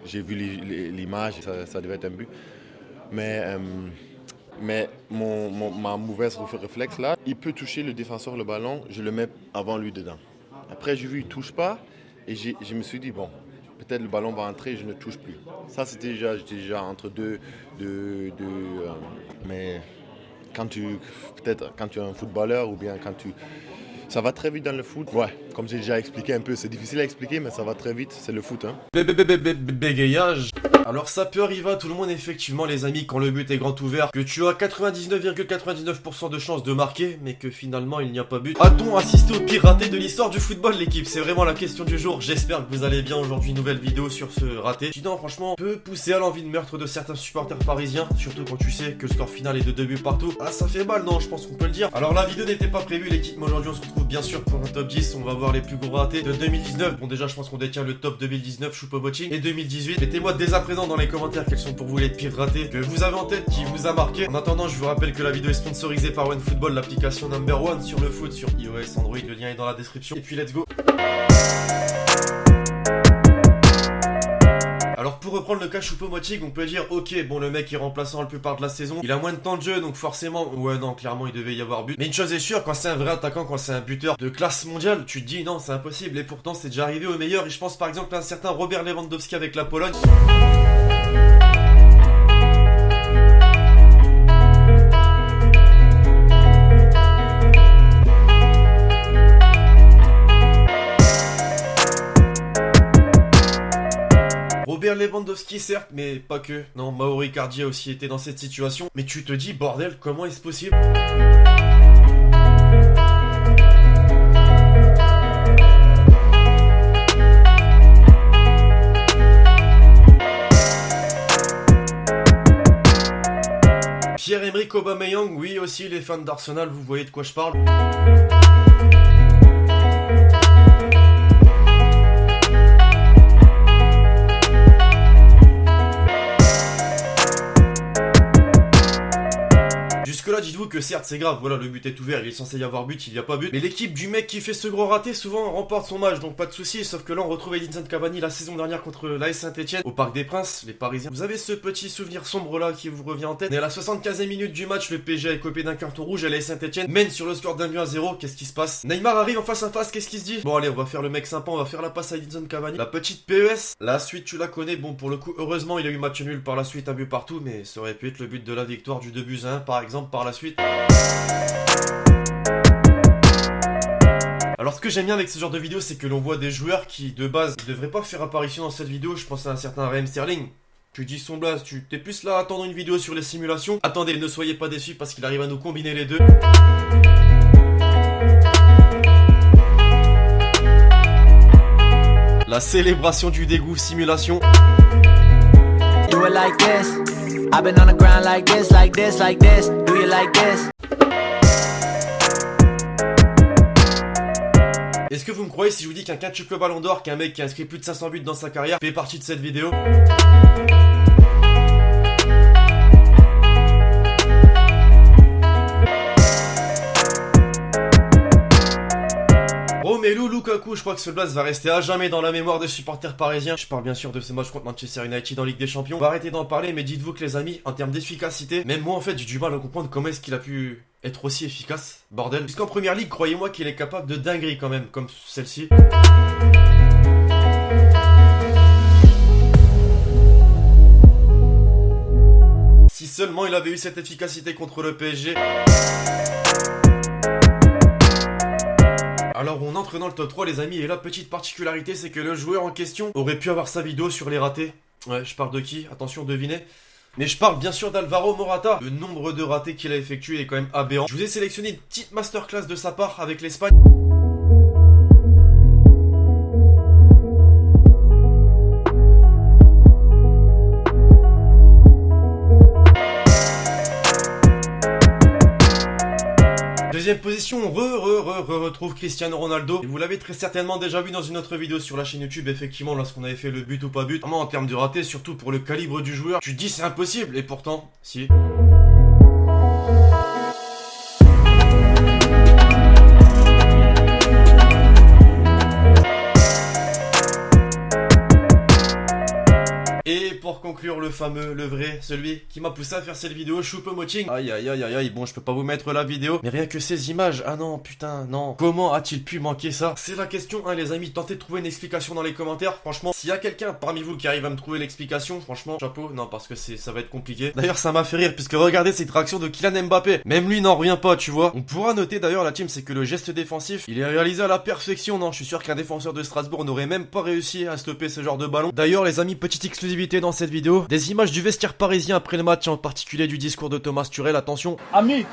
j'ai vu l'image, ça devait être un but. Mais ma mauvaise réflexe là, il peut toucher le défenseur le ballon, je le mets avant lui dedans. Après, j'ai vu, il ne touche pas et je me suis dit, bon, peut-être le ballon va entrer et je ne touche plus. Ça, j'étais déjà entre mais peut-être quand tu es un footballeur ou bien ça va très vite dans le foot. Ouais, comme j'ai déjà expliqué un peu, c'est difficile à expliquer, mais ça va très vite, c'est le foot. Hein. Bégayage. Alors ça peut arriver à tout le monde effectivement les amis quand le but est grand ouvert, que tu as 99,99% de chances de marquer, mais que finalement il n'y a pas but. A-t-on assisté au pire raté de l'histoire du football l'équipe? C'est vraiment la question du jour, j'espère que vous allez bien aujourd'hui, nouvelle vidéo sur ce raté. Qui non franchement peut pousser à l'envie de meurtre de certains supporters parisiens, surtout quand tu sais que le score final est de 2 buts partout. Ah ça fait mal non, je pense qu'on peut le dire. Alors la vidéo n'était pas prévue l'équipe, mais aujourd'hui on se retrouve bien sûr pour un top 10, on va voir les plus gros ratés de 2019. Bon déjà je pense qu'on détient le top 2019 Choupo-Moting et 2018. Mettez-moi dès à présent dans les commentaires quels sont pour vous les pires ratés que vous avez en tête, qui vous a marqué. En attendant, je vous rappelle que la vidéo est sponsorisée par OneFootball, l'application number one sur le foot, sur iOS, Android, le lien est dans la description. Et puis let's go. Alors pour reprendre le cas Choupo-Moting, on peut dire ok bon le mec est remplaçant la plupart de la saison, il a moins de temps de jeu donc forcément ouais non clairement il devait y avoir but. Mais une chose est sûre, quand c'est un vrai attaquant, quand c'est un buteur de classe mondiale, tu te dis non c'est impossible, et pourtant c'est déjà arrivé aux meilleurs. Et je pense par exemple à un certain Robert Lewandowski avec la Pologne. Robert Lewandowski certes, mais pas que. Non, Mauro Icardi a aussi été dans cette situation. Mais tu te dis, bordel, comment est-ce possible? Pierre-Emerick Aubameyang, oui aussi, les fans d'Arsenal, vous voyez de quoi je parle. Jusque-là, dites-vous que certes, c'est grave, voilà, le but est ouvert, il est censé y avoir but, il n'y a pas but. Mais l'équipe du mec qui fait ce gros raté, souvent remporte son match, donc pas de soucis. Sauf que là, on retrouve Edinson Cavani la saison dernière contre l'AS Saint-Etienne au Parc des Princes, les Parisiens. Vous avez ce petit souvenir sombre là qui vous revient en tête. Mais à la 75e minute du match, le PSG a écopé d'un carton rouge, l'AS Saint-Etienne mène sur le score d'un but à 0. Qu'est-ce qui se passe? Neymar arrive en face à face, qu'est-ce qu'il se dit? Bon, allez, on va faire le mec sympa, on va faire la passe à Edinson Cavani. La petite PES, la suite, tu la connais. Bon, pour le coup, heureusement, il a eu match nul par la suite, un but partout, mais ça aurait pu être le but de la victoire du 2-1, par exemple, par la suite. Alors ce que j'aime bien avec ce genre de vidéo, c'est que l'on voit des joueurs qui de base ne devraient pas faire apparition dans cette vidéo. Je pense à un certain Raheem Sterling. Tu dis son blaze, tu t'es plus là à attendre une vidéo sur les simulations. Attendez, ne soyez pas déçus parce qu'il arrive à nous combiner les deux. La célébration du dégoût, simulation. Do it like this. I've been on the ground like this, like this, like this. Do you like this? Est-ce que vous me croyez si je vous dis qu'un quintuple ballon d'or, qu'un mec qui a inscrit plus de 500 buts dans sa carrière, fait partie de cette vidéo? Romelu Lukaku, je crois que ce blaze va rester à jamais dans la mémoire des supporters parisiens. Je parle bien sûr de ce match contre Manchester United en Ligue des Champions. On va arrêter d'en parler, mais dites-vous que les amis, en termes d'efficacité, même moi en fait j'ai du mal à comprendre comment est-ce qu'il a pu être aussi efficace, bordel. Puisqu'en première ligue, croyez-moi qu'il est capable de dingueries quand même, comme celle-ci. Si seulement il avait eu cette efficacité contre le PSG. Alors on entre dans le top 3 les amis, et la petite particularité c'est que le joueur en question aurait pu avoir sa vidéo sur les ratés. Ouais, je parle de qui? Attention, devinez. Mais je parle bien sûr d'Alvaro Morata. Le nombre de ratés qu'il a effectué est quand même aberrant. Je vous ai sélectionné une petite masterclass de sa part avec l'Espagne. Deuxième position, on retrouve Cristiano Ronaldo. Et vous l'avez très certainement déjà vu dans une autre vidéo sur la chaîne YouTube, effectivement, lorsqu'on avait fait le but ou pas but. Vraiment, en termes de raté, surtout pour le calibre du joueur, tu te dis c'est impossible, et pourtant, si. Et pour conclure, le fameux, le vrai, celui qui m'a poussé à faire cette vidéo, Choupo-Moting. Aïe aïe aïe aïe aïe, bon je peux pas vous mettre la vidéo, mais rien que ces images, ah non putain, non. Comment a-t-il pu manquer ça? C'est la question, hein les amis, tentez de trouver une explication dans les commentaires. Franchement, s'il y a quelqu'un parmi vous qui arrive à me trouver l'explication, franchement, chapeau, non parce que ça va être compliqué. D'ailleurs ça m'a fait rire, puisque regardez cette réaction de Kylian Mbappé, même lui n'en revient pas, tu vois. On pourra noter d'ailleurs la team, c'est que le geste défensif, il est réalisé à la perfection, non, je suis sûr qu'un défenseur de Strasbourg n'aurait même pas réussi à stopper ce genre de ballon. D'ailleurs les amis, petite exclusivité dans cette vidéo, des images du vestiaire parisien après le match, en particulier du discours de Thomas Tuchel, attention. Ami,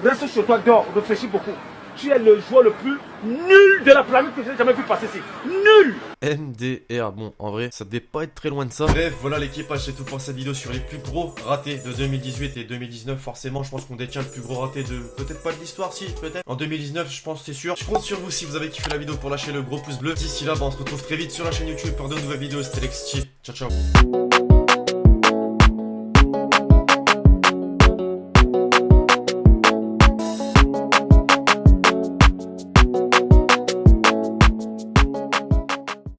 reste chez toi, dors, réfléchis beaucoup. Tu es le joueur le plus nul de la planète que j'ai jamais vu passer ici. Nul! MDR, bon en vrai ça devait pas être très loin de ça. Bref voilà l'équipage, c'est tout pour cette vidéo sur les plus gros ratés de 2018 et 2019. Forcément je pense qu'on détient le plus gros raté de, peut-être pas de l'histoire, si peut-être en 2019 je pense, c'est sûr. Je compte sur vous si vous avez kiffé la vidéo pour lâcher le gros pouce bleu. D'ici là on se retrouve très vite sur la chaîne YouTube pour de nouvelles vidéos. C'était Lexty, ciao ciao.